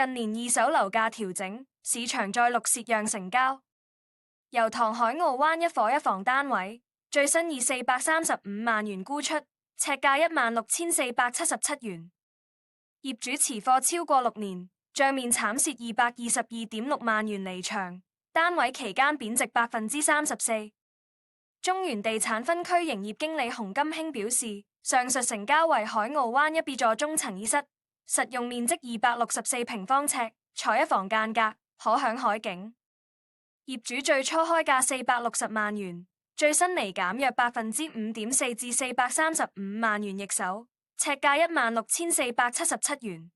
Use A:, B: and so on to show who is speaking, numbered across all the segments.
A: 近年二手樓價調整，市場再錄蝕讓成交。油塘海澳灣一伙一房單位，最新以435萬元沽出，尺價16,477元。業主持貨超過6年，賬面慘蝕222.6萬元離場，單位期間貶值34%。中原地產分區營業經理洪金興表示，上述成交為海澳灣一 B 座中層2室，實用面積264平方尺，採一房間隔，可享海景。業主最初開價460萬元，最新厘減約5.4%至435萬元易手，尺價16,477元。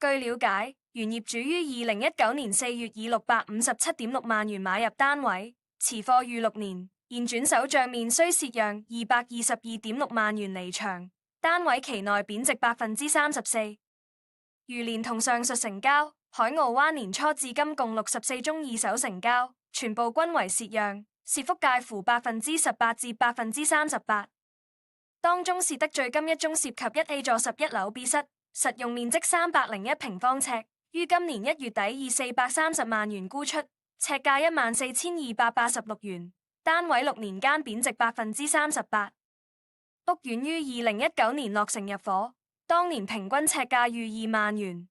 A: 據了解，原業主於2019年4月以657.6萬元買入單位，持貨逾6年，現轉手賬面需蝕讓222.6萬元離場，單位期內貶值34%。如連同上述成交，海澳灣年初至今共64宗二手成交，全部均為蝕讓，蝕幅介乎18%至38%。當中蝕得最金一宗涉及1A 座11樓 B 室，實用面積301平方尺，於今年1月底以430萬元沽出，尺價14,286元，單位6年間貶值38%。屋苑於2019年落成入伙，當年平均尺價逾2萬元。